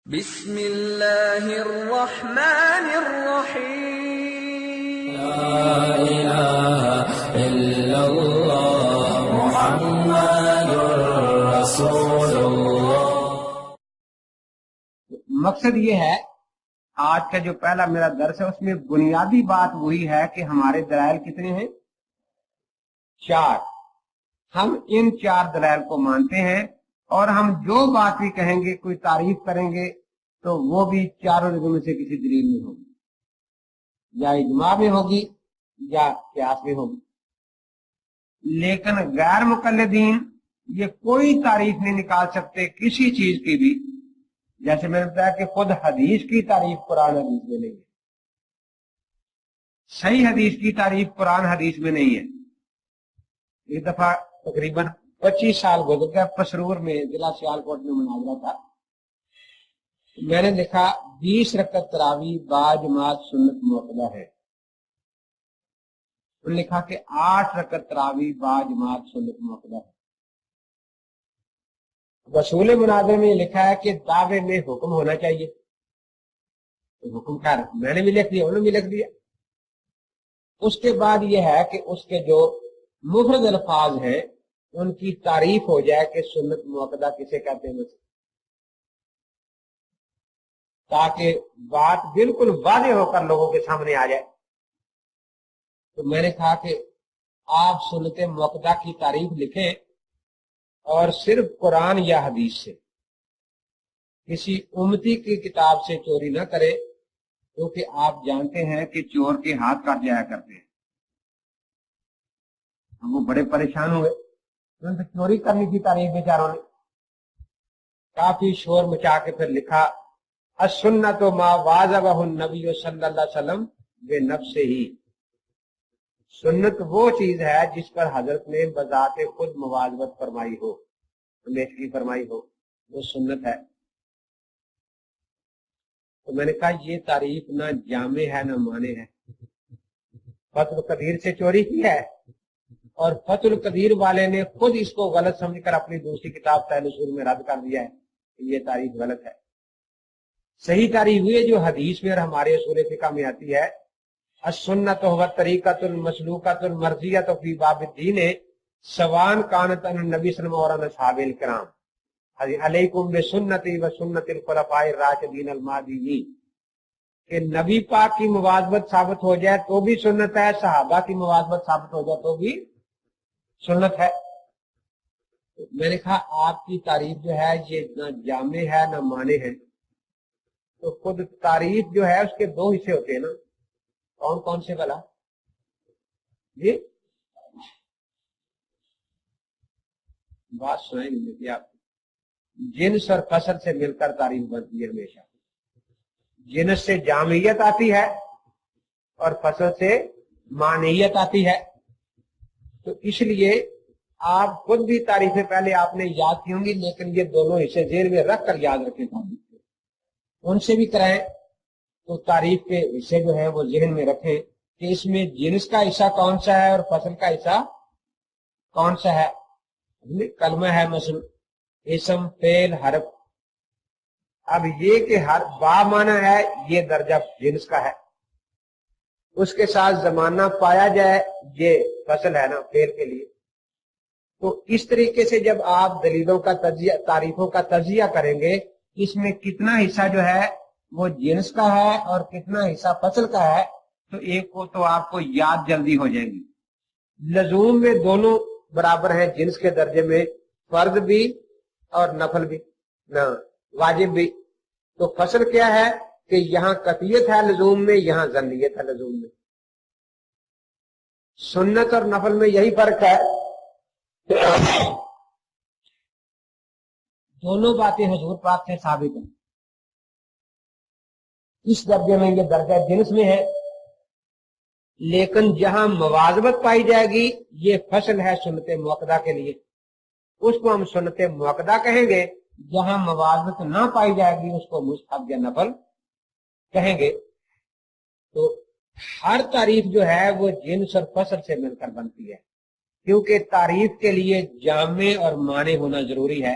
بسم اللہ الرحمن الرحیم لا الہ الا اللہ محمد رسول اللہ۔ مقصد یہ ہے آج کا جو پہلا میرا درس ہے اس میں بنیادی بات وہی ہے کہ ہمارے دلائل کتنے ہیں؟ 4۔ ہم ان 4 دلائل کو مانتے ہیں اور ہم جو بات بھی کہیں گے، کوئی تعریف کریں گے تو وہ بھی 4 جگہوں میں سے کسی دلیل میں ہوگی، یا اجماع میں ہوگی یا قیاس میں ہوگی۔ لیکن غیر مقلدین یہ کوئی تعریف نہیں نکال سکتے کسی چیز کی بھی، جیسے میں نے بتایا کہ خود حدیث کی تعریف قرآن حدیث میں نہیں ہے، صحیح حدیث کی تعریف قرآن حدیث میں نہیں ہے۔ ایک دفعہ تقریباً 25 سال گزر گئے، پسرور میں ضلع سیالکوٹ میں مناظرہ تھا، میں نے لکھا 20 رکعت تراویح با جماعت سنت معتبر ہے، انہوں نے لکھا کہ 8 رکعت تراویح با جماعت سنت معتبر ہے۔ رسول مناظر میں لکھا ہے کہ دعوے میں حکم ہونا چاہیے، تو حکم کیا ہے؟ میں نے بھی لکھ دیا، انہوں نے بھی لکھ دیا۔ اس کے بعد یہ ہے کہ اس کے جو مفرد الفاظ ہیں ان کی تعریف ہو جائے کہ سنت مؤکدہ کسے کہتے ہیں، تاکہ بات بالکل واضح ہو کر لوگوں کے سامنے آ جائے۔ تو میں نے کہا کہ آپ سنت مؤکدہ کی تعریف لکھیں اور صرف قرآن یا حدیث سے، کسی امتی کی کتاب سے چوری نہ کرے، کیونکہ آپ جانتے ہیں کہ چور کے ہاتھ کاٹ جایا کرتے ہیں۔ وہ بڑے پریشان ہوئے، ان سے چوری کرنے کی تعریف بیچاروں نے کافی شور مچا کے پھر لکھا السنت ما واظبہ النبی صلی اللہ علیہ وسلم بنفسہ ہی، سنت وہ چیز ہے جس پر حضرت نے بذات خود مواظبت فرمائی ہو، ہمیشگی فرمائی ہو، وہ سنت ہے۔ تو میں نے کہا یہ تعریف نہ جامع ہے نہ مانے ہے۔ فتح القدیر سے چوری کی ہے اور فتح القدیر والے نے خود اس کو غلط سمجھ کر اپنی دوسری کتاب تحل اصول میں رد کر دیا ہے کہ یہ تعریف غلط ہے۔ صحیح تعریف ہوئی ہے جو حدیث میں اور ہمارے اصول فقہ میں آتی ہے، السنت هو الطریقۃ المسلوکۃ المرضیۃ فی باب الدین سواء کانت عن النبی صلی اللہ علیہ وسلم اور اصحابہ الکرام علیکم بسنتی و سنت الخلفاء الراشدین المہدیین، کہ نبی پاک کی مواظبت ثابت ہو جائے تو بھی سنت ہے، صحابہ کی مواظبت ثابت ہو جائے تو بھی سنت ہے۔ میں نے کہا آپ کی تعریف جو ہے یہ نہ جامع ہے نہ مانے ہے۔ تو خود تعریف جو ہے اس کے 2 حصے ہوتے ہیں نا، کون کون سے بلا جی؟ بات سنیں گے آپ، جنس اور فصل سے مل کر تعریف بنتی ہے ہمیشہ، جنس سے جامعیت آتی ہے اور فصل سے مانعیت آتی ہے۔ تو اس لیے آپ خود بھی تعریفیں پہلے آپ نے یاد کی ہوں گی، لیکن یہ دونوں حصے ذہن میں رکھ کر یاد رکھیں، ان سے بھی کرائیں تو تعریف کے حصے جو ہیں وہ ذہن میں رکھیں کہ اس میں جنس کا حصہ کون سا ہے اور فصل کا حصہ کون سا ہے۔ کلمہ ہے مثلا اسم فعل حرف، اب یہ کہ ہر با معنی ہے یہ درجہ جنس کا ہے، اس کے ساتھ زمانہ پایا جائے یہ فصل ہے نا فعل کے لیے۔ تو اس طریقے سے جب آپ دلیلوں کا تجزیہ، تعریفوں کا تجزیہ کریں گے، اس میں کتنا حصہ جو ہے وہ جنس کا ہے اور کتنا حصہ فصل کا ہے، تو ایک کو تو آپ کو یاد جلدی ہو جائے گی۔ لزوم میں دونوں برابر ہیں جنس کے درجے میں، فرض بھی اور نفل بھی، نہ واجب بھی۔ تو فصل کیا ہے کہ یہاں قطعیت ہے لزوم میں، یہاں ظنیت ہے لزوم میں۔ سنت اور نفل میں یہی فرق ہے، دونوں باتیں حضور پاک سے ثابت ہیں۔ اس درجے میں یہ درجہ جنس میں ہے، لیکن جہاں مواظبت پائی جائے گی یہ فصل ہے سنت مؤکدہ کے لیے، اس کو ہم سنت مؤکدہ کہیں گے۔ جہاں مواظبت نہ پائی جائے گی اس کو مستحب یا نفل کہیں گے۔ تو ہر تعریف جو ہے وہ جنس اور فصل سے مل کر بنتی ہے، کیونکہ تعریف کے لیے جامع اور معنی ہونا ضروری ہے۔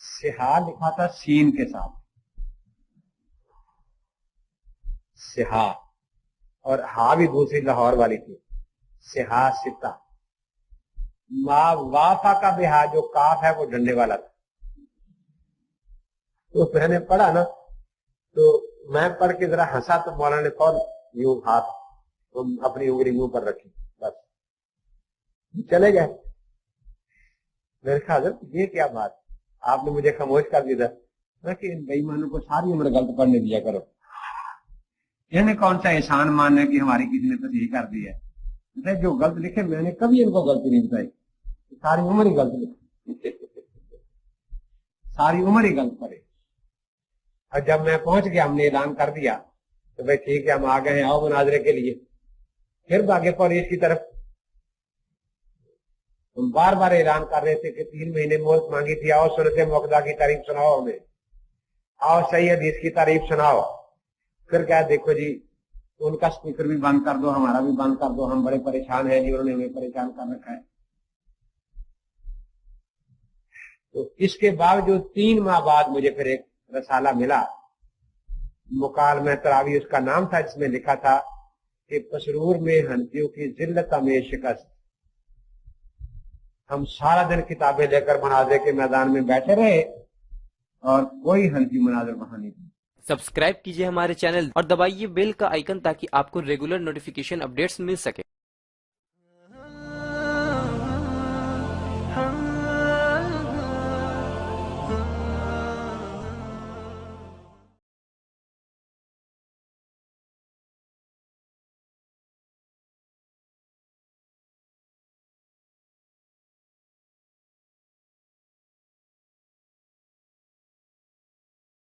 سہا لکھا تھا سین کے ساتھ، سہا، اور ہا بھی دوسری لاہور والی تھی، سہا ستا۔ ما وافا کا بہا جو کاف ہے وہ ڈنڈے والا تھا۔ تو میں نے پڑھا نا، تو میں پڑھ کے ذرا ہنسا تو مولانا نے فوراً یوں ہاتھ اپنی انگلی منہ پر رکھی، بس چلے گئے۔ میں نے کہا حضرت یہ کیا بات، آپ نے مجھے خاموش کر دیا تھا کہ ان بے ایمانوں کو ساری عمر غلط پڑھنے دیا کرو، انہیں کون سا احسان ماننا کہ ہماری کسی نے تصحیح کر دی ہے، جو غلط لکھے میں نے کبھی ان کو غلطی نہیں بتائی، ساری عمر ہی غلط لکھی، ساری عمر ہی غلط پڑے۔ اور جب میں پہنچ گیا، ہم نے اعلان کر دیا تو بھائی ٹھیک ہے ہم آ گئے ہیں، آؤ مناظرے کے لیے، پھر بھاگے پولیس کی طرف۔ ہم بار بار اعلان کر رہے تھے کہ 3 مہینے مہلت مانگی تھی، آؤ سنت موقدہ کی تعریف سناؤ ہمیں، آؤ صحیح حدیث کی تعریف سناؤ۔ پھر کیا دیکھو جی ان کا سپیکر بھی بند کر دو، ہمارا بھی بند کر دو، ہم بڑے پریشان ہیں جی، انہوں نے ہمیں پریشان کر رکھا ہے۔ تو اس کے باوجود 3 ماہ بعد مجھے پھر ایک رسالہ ملا، مکالمہ تراوی اس کا نام تھا، جس میں لکھا تھا کہ پسرور میں حنفیوں کی ذلت میں شکست۔ ہم سارا دن کتابیں لے کر مناظرے کے میدان میں بیٹھے رہے اور کوئی حنفی مناظر وہاں نہیں تھا۔ سبسکرائب کیجئے ہمارے چینل اور دبائیے بیل کا آئیکن تاکہ آپ کو ریگولر نوٹیفیکیشن اپڈیٹس مل سکے۔